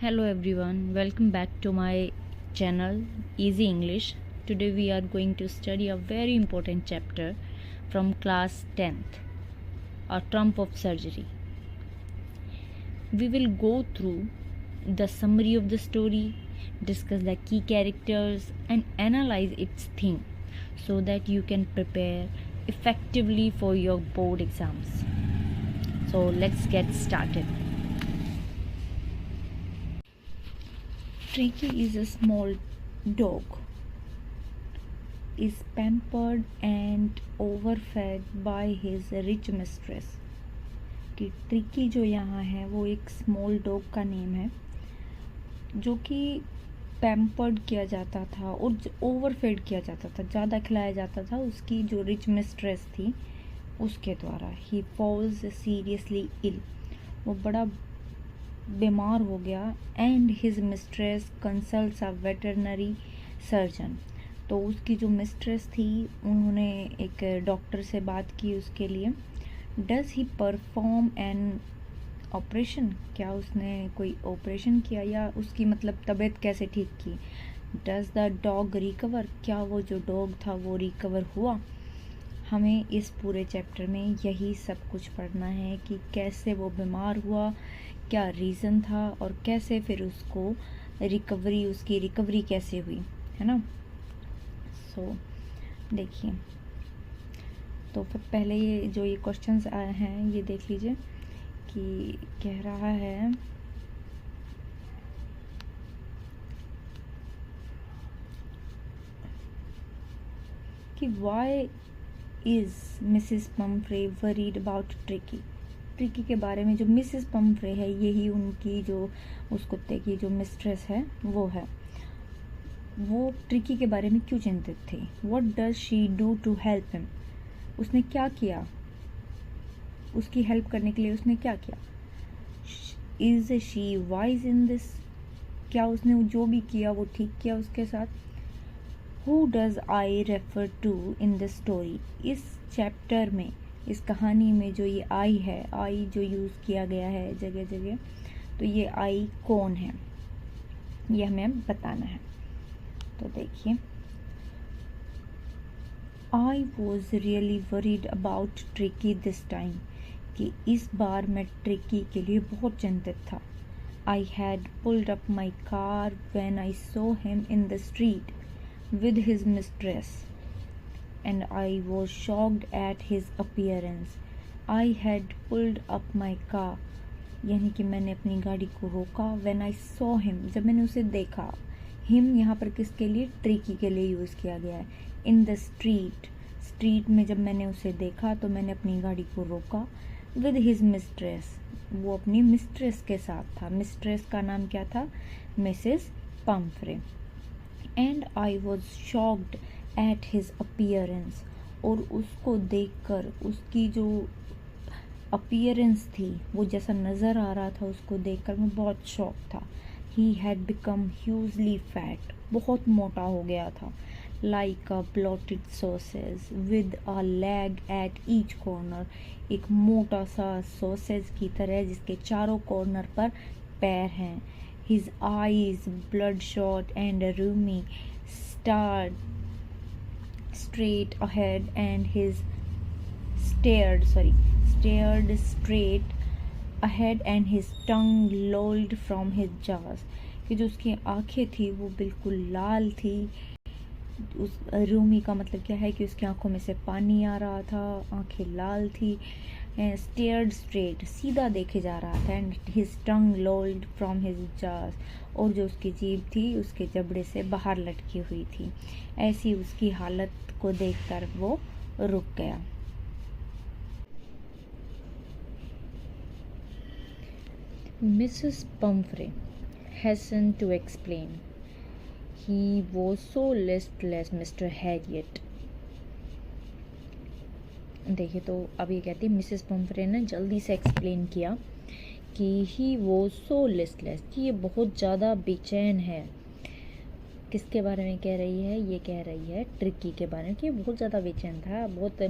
Hello everyone, welcome back to my channel Easy English. Today we are going to study a very important chapter from class 10th, A Trump of Surgery. We will go through the summary of the story, discuss the key characters and analyze its theme so that you can prepare effectively for your board exams. So let's get started. Tricky is a small dog, is pampered and overfed by his rich mistress. कि tricky जो यहाँ है वो एक small dog का name है जो कि पैम्पर्ड किया जाता था और ओवरफेड किया जाता था, ज़्यादा खिलाया जाता था उसकी जो रिच मिस्ट्रेस थी उसके द्वारा. ही फॉल्स सीरियसली इल, वो बड़ा बीमार हो गया. And his mistress consults a veterinary surgeon, तो उसकी जो मिस्ट्रेस थी उन्होंने एक डॉक्टर से बात की उसके लिए. Does he perform an operation, क्या उसने कोई ऑपरेशन किया या उसकी मतलब तबीयत कैसे ठीक की. डज द डॉग रिकवर, क्या वो जो डॉग था वो रिकवर हुआ. हमें इस पूरे चैप्टर में यही सब कुछ पढ़ना है कि कैसे वो बीमार हुआ, क्या रीज़न था और कैसे फिर उसको उसकी रिकवरी कैसे हुई, है ना. सो देखिए, तो फिर पहले ये जो ये क्वेश्चंस आए हैं ये देख लीजिए कि कह रहा है कि why is Mrs Pumphrey worried about Tricki. Tricki के बारे में जो मिसिस पम्फ्रे है यही उनकी जो उस कुत्ते की जो मिस्ट्रेस है वो है, वो ट्रिकी के बारे में क्यों चिंतित थी. What does she do to help him, उसने क्या किया उसकी हेल्प करने के लिए, उसने क्या किया. Is she wise in this, क्या उसने जो भी किया वो ठीक किया उसके साथ. Who does I refer to in this story, इस चैप्टर में इस कहानी में जो ये आई है, आई जो यूज़ किया गया है जगह जगह, तो ये आई कौन है ये हमें बताना है. तो देखिए, I was really worried about tricky this time, कि इस बार मैं ट्रिकी के लिए बहुत चिंतित था. I had pulled up my car when I saw him in the street with his mistress and I was shocked at his appearance. I had pulled up my car, यानी कि मैंने अपनी गाड़ी को रोका. when I saw him, जब मैंने उसे देखा. him यहाँ पर किसके लिए, ट्रिकी के लिए यूज़ किया गया है. in the street, स्ट्रीट में जब मैंने उसे देखा तो मैंने अपनी गाड़ी को रोका. with his mistress, वो अपनी मिस्ट्रेस के साथ था. मिस्ट्रेस का नाम क्या था, Mrs Pomfrey. And I was shocked at his appearance, और उसको देखकर उसकी जो अपीयरेंस थी वो जैसा नज़र आ रहा था उसको देखकर मैं बहुत शॉक था. He had become hugely fat, बहुत मोटा हो गया था. Like a blotted sausage with a lag at each corner, एक मोटा सा सॉसेज की तरह जिसके चारों कॉर्नर पर पैर हैं. His eyes bloodshot and rheumy stared straight ahead and his stared straight ahead and his tongue lolled from his jaws, कि जो उसकी आंखें थी वो बिल्कुल लाल थी. उस रूमी का मतलब क्या है कि उसकी आंखों में से पानी आ रहा था, आंखें लाल थी. स्टेयर्ड स्ट्रेट, सीधा देखे जा रहा था. And his tongue lolled from his jaws, और जो उसकी जीभ थी उसके जबड़े से बाहर लटकी हुई थी. ऐसी उसकी हालत को देखकर वो रुक गया. Mrs Pomfrey hastened to explain. He was so listless, Mr. Harriet. देखिए, तो अब ये कहती है मिसेस पम्फ्रे ने जल्दी से एक्सप्लेन किया कि ही वॉज सो लिस्टलेस, कि ये बहुत ज़्यादा बेचैन है. किसके बारे में कह रही है, ये कह रही है ट्रिकी के बारे में, कि बहुत ज़्यादा बेचैन था, बहुत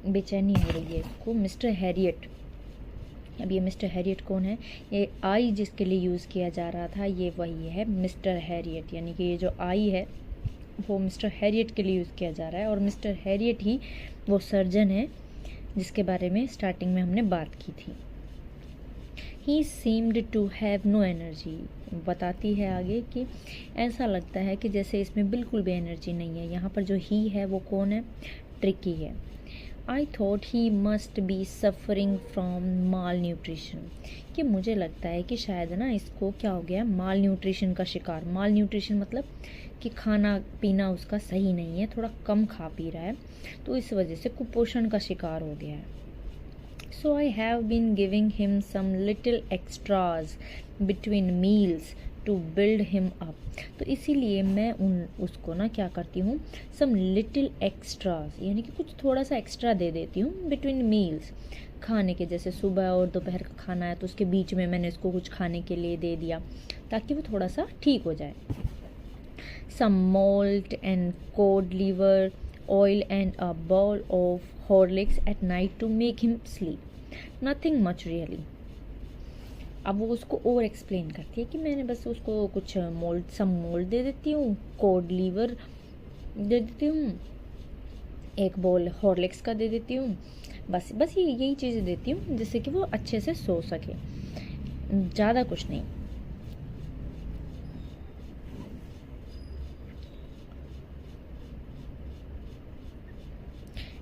बेचैनी हो रही है इसको. मिस्टर हैरियट, अब ये मिस्टर हैरियट कौन है? ये आई जिसके लिए यूज़ किया जा रहा था ये वही है मिस्टर हैरियट, यानी कि ये जो आई है वो मिस्टर हैरियट के लिए यूज़ किया जा रहा है, और मिस्टर हैरियट ही वो सर्जन है जिसके बारे में स्टार्टिंग में हमने बात की थी। He seemed to have no energy, बताती है आगे कि ऐसा लगता है कि जैसे इसमें बिल्कुल भी एनर्जी नहीं है। यहाँ पर जो ही है वो कौन है? ट्रिकी है। I thought he must be suffering from mall nutrition, कि मुझे लगता है कि शायद ना इसको क्या हो गया, माल न्यूट्रिशन का शिकार। माल न्यूट्रिशन मतलब कि खाना पीना उसका सही नहीं है, थोड़ा कम खा पी रहा है, तो इस वजह से कुपोषण का शिकार हो गया है। So I have been giving him some little extras between meals to build him up. तो इसीलिए मैं उसको ना क्या करती हूँ, some little extras यानी कि कुछ थोड़ा सा एक्स्ट्रा दे देती हूँ between meals, खाने के, जैसे सुबह और दोपहर का खाना है तो उसके बीच में मैंने उसको कुछ खाने के लिए दे दिया ताकि वो थोड़ा सा ठीक हो जाए। Some malt and cod liver oil and a bowl of Horlicks at night to make him sleep. Nothing much really. अब वो उसको ओवर एक्सप्लेन करती है कि मैंने बस उसको कुछ मोल्ड दे देती हूँ, कोड लीवर दे देती हूँ, एक बोल हॉर्लिक्स का दे देती हूँ, बस यही चीज़ें देती हूँ जिससे कि वो अच्छे से सो सके, ज़्यादा कुछ नहीं।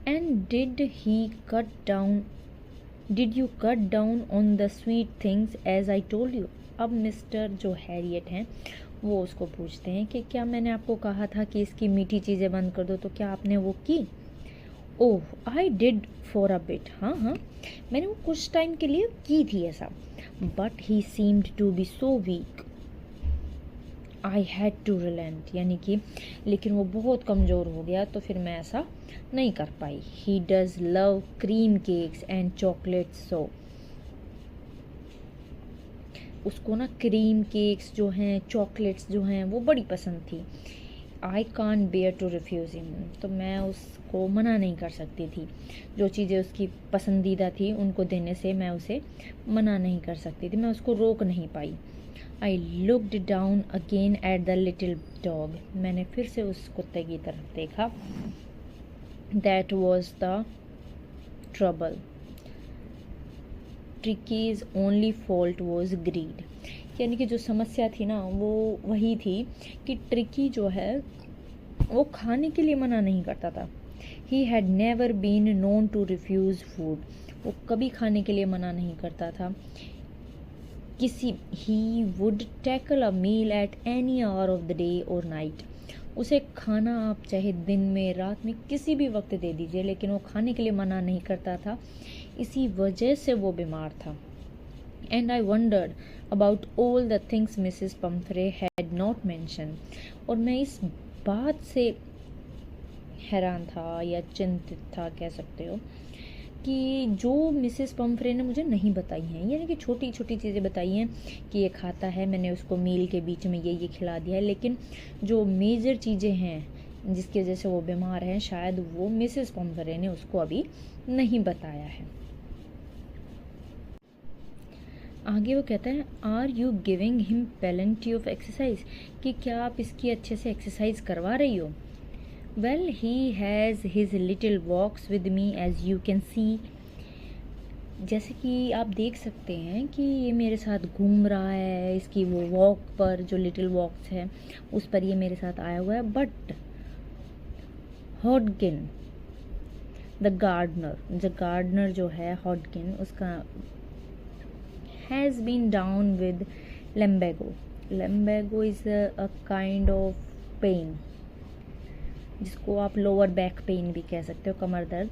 And did you cut down on the sweet things as I told you? अब मिस्टर जो हैरियट हैं वो उसको पूछते हैं कि क्या मैंने आपको कहा था कि इसकी मीठी चीज़ें बंद कर दो, तो क्या आपने वो की? Oh I did for a bit, हाँ मैंने वो कुछ टाइम के लिए की थी ऐसा। But he seemed to be so weak I had to relent, यानी कि लेकिन वो बहुत कमज़ोर हो गया तो फिर मैं ऐसा नहीं कर पाई। He does love cream cakes and chocolates, so उसको ना क्रीम केक्स जो हैं, चॉकलेट्स जो हैं वो बड़ी पसंद थी। I can't bear to refuse him, तो मैं उसको मना नहीं कर सकती थी, जो चीज़ें उसकी पसंदीदा थी उनको देने से मैं उसे मना नहीं कर सकती थी, मैं उसको रोक नहीं पाई। I looked down again at the little dog, मैंने फिर से उस कुत्ते की तरफ देखा। That was the trouble, Tricki's only fault was greed, यानी कि जो समस्या थी ना वो वही थी कि ट्रिकी जो है वो खाने के लिए मना नहीं करता था। He had never been known to refuse food, वो कभी खाने के लिए मना नहीं करता था। He would tackle a meal at any hour of the day और नाइट, उसे खाना आप चाहे दिन में रात में किसी भी वक्त दे दीजिए, लेकिन वो खाने के लिए मना नहीं करता था, इसी वजह से वो बीमार था। And I wandered about all the things Mrs Pomfrey had not mention, और मैं इस बात से हैरान था या चिंतित था कह सकते हो कि जो मिसेस पम्फ्रे ने मुझे नहीं बताई हैं, यानी कि छोटी छोटी चीज़ें बताई हैं कि ये खाता है, मैंने उसको मील के बीच में ये खिला दिया है, लेकिन जो मेजर चीज़ें हैं जिसकी वजह से वो बीमार हैं शायद वो मिसेस पम्फ्रे ने उसको अभी नहीं बताया है। आगे वो कहता है are you giving him plenty of exercise, कि क्या आप इसकी अच्छे से एक्सरसाइज करवा रही हो? Well he has his little walks with me as you can see, जैसे कि आप देख सकते हैं कि ये मेरे साथ घूम रहा है, इसकी वो वॉक पर जो लिटिल वॉक्स है उस पर ये मेरे साथ आया हुआ है। बट हॉडकिन द गार्डनर जो है हॉडकिन, उसका has been down with lumbago is a kind of pain, जिसको आप लोअर बैक पेन भी कह सकते हो, कमर दर्द।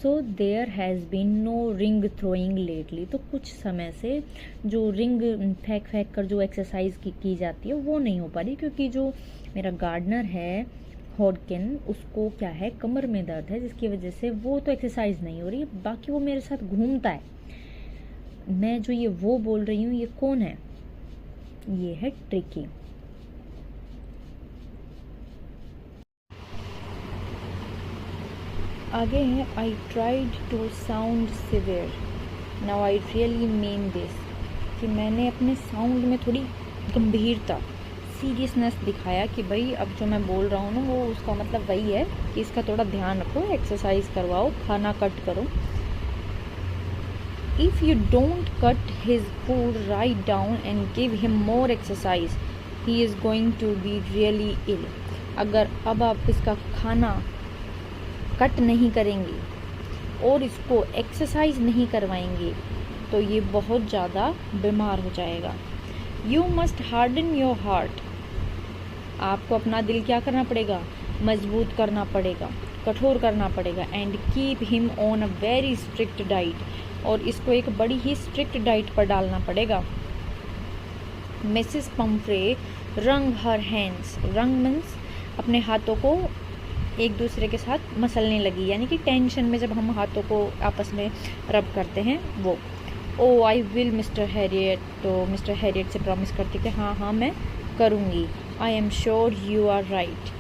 So there has been no ring throwing lately, तो कुछ समय से जो रिंग फेंक कर जो एक्सरसाइज की जाती है वो नहीं हो पा रही, क्योंकि जो मेरा गार्डनर है हॉडकिन उसको क्या है, कमर में दर्द है, जिसकी वजह से वो तो एक्सरसाइज नहीं हो रही, बाकी वो मेरे साथ घूमता है। मैं जो ये वो बोल रही हूँ ये कौन है? ये है ट्रिकी। आगे है I tried to sound severe now I really mean this, कि मैंने अपने साउंड में थोड़ी गंभीरता, सीरियसनेस दिखाया कि भाई अब जो मैं बोल रहा हूँ ना वो उसका मतलब वही है कि इसका थोड़ा ध्यान रखो, एक्सरसाइज करवाओ, खाना कट करो. If you don't cut his food right down and give him more exercise, he is going to be really ill. अगर अब आप इसका खाना कट नहीं करेंगे और इसको एक्सरसाइज नहीं करवाएंगे तो ये बहुत ज़्यादा बीमार हो जाएगा. You must harden your heart. आपको अपना दिल क्या करना पड़ेगा? मजबूत करना पड़ेगा, कठोर करना पड़ेगा. And keep him on a very strict diet, और इसको एक बड़ी ही स्ट्रिक्ट डाइट पर डालना पड़ेगा. मिसेस पंफ्रे रंग हर हैंड्स. रंग मीन्स अपने हाथों को एक दूसरे के साथ मसलने लगी, यानी कि टेंशन में जब हम हाथों को आपस में रब करते हैं वो. Oh I will mister Harriet. तो मिस्टर हैरियट से प्रॉमिस करती कि हाँ मैं करूँगी. I am sure you are right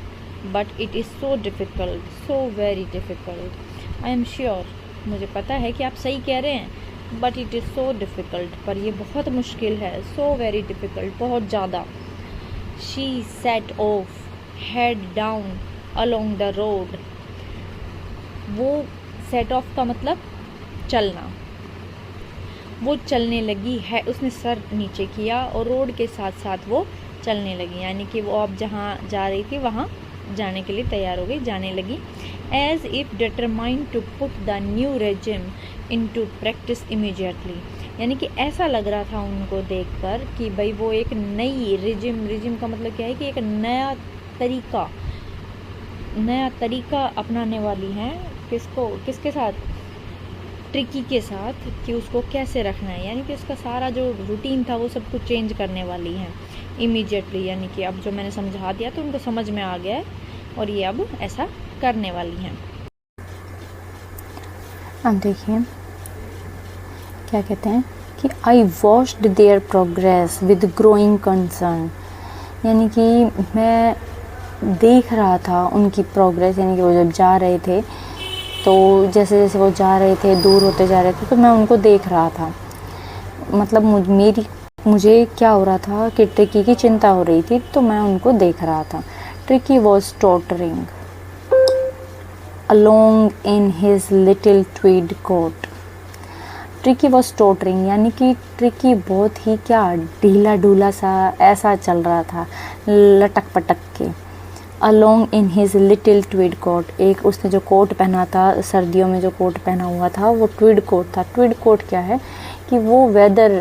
but it is so difficult, so very difficult. I am sure, मुझे पता है कि आप सही कह रहे हैं, but it is so difficult, पर ये बहुत मुश्किल है. सो वेरी डिफ़िकल्ट, बहुत ज़्यादा. She said of head down along the road. वो सेट ऑफ का मतलब चलना. वो चलने लगी है, उसने सर नीचे किया और रोड के साथ साथ वो चलने लगी, यानी कि वो अब जहाँ जा रही थी वहाँ जाने के लिए तैयार हो गई, जाने लगी. As if determined to put the new regime into practice immediately. यानी कि ऐसा लग रहा था उनको देखकर कि भाई वो एक नई रिजिम का मतलब क्या है कि एक नया तरीका अपनाने वाली हैं. किसके साथ? ट्रिकी के साथ, कि उसको कैसे रखना है. यानी कि उसका सारा जो रूटीन था वो सब कुछ चेंज करने वाली हैं इमीडिएटली. यानी कि अब जो मैंने समझा दिया तो उनको समझ में आ गया है और ये अब ऐसा करने वाली हैं. अब देखिए क्या कहते हैं कि I watched there progress with growing concern. यानी कि मैं देख रहा था उनकी प्रोग्रेस, यानी कि वो जब जा रहे थे तो जैसे जैसे वो जा रहे थे, दूर होते जा रहे थे, तो मैं उनको देख रहा था. मतलब मुझे क्या हो रहा था कि ट्रिकी की चिंता हो रही थी, तो मैं उनको देख रहा था. Tricki was tottering along in his little tweed coat. Tricki was tottering, यानी कि ट्रिकी बहुत ही क्या ढीला ढूला सा ऐसा चल रहा था, लटक पटक के. along in his little tweed coat. एक उसने जो कोट पहना था, सर्दियों में जो कोट पहना हुआ था वो ट्वीड कोट था. ट्वीड कोट क्या है कि वो वेदर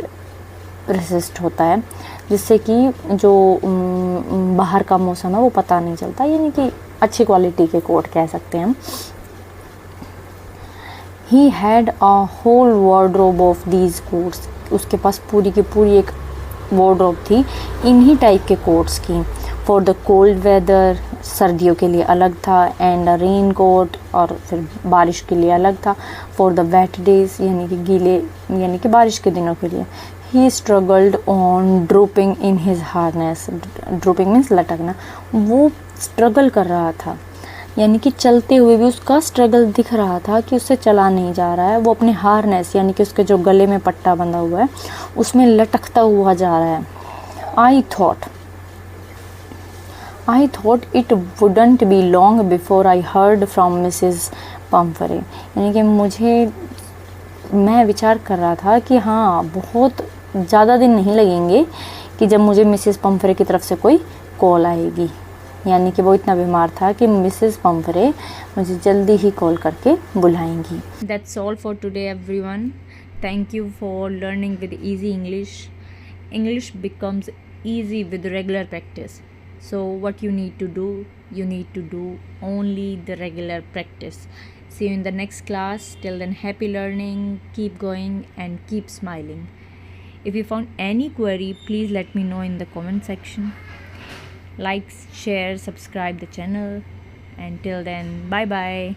रेसिस्ट होता है, जिससे कि जो बाहर का मौसम है वो पता नहीं चलता, यानी कि अच्छी क्वालिटी के कोट कह सकते हैं हम. He had a whole wardrobe of these coats. उसके पास पूरी की पूरी एक वार्डरोब थी इन्हीं टाइप के कोट्स की. फॉर द कोल्ड वेदर, सर्दियों के लिए अलग था. एंड अ रेन कोट, और फिर बारिश के लिए अलग था. फॉर द वेट डेज, यानी कि गीले यानी कि बारिश के दिनों के लिए. He struggled on drooping in his harness. Drooping means लटकना. वो स्ट्रगल कर रहा था, यानी कि चलते हुए भी उसका स्ट्रगल दिख रहा था कि उससे चला नहीं जा रहा है. वो अपने हार्नेस, यानी कि उसके जो गले में पट्टा बंधा हुआ है उसमें लटकता हुआ जा रहा है. I thought it wouldn't be long before I heard from Mrs. Pumphrey. यानी कि मैं विचार कर रहा था कि हाँ बहुत ज़्यादा दिन नहीं लगेंगे कि जब मुझे मिसेस पम्फरे की तरफ से कोई कॉल आएगी. यानी कि वो इतना बीमार था कि मिसेस पम्फरे मुझे जल्दी ही कॉल करके बुलाएंगी. That's all for today everyone. Thank you for learning with easy English. English becomes easy with regular practice. So what you need to do only the regular practice. See you in the next class. Till then, happy learning, keep going and keep smiling. If you found any query, please let me know in the comment section. Like, share, subscribe the channel. And till then, bye bye.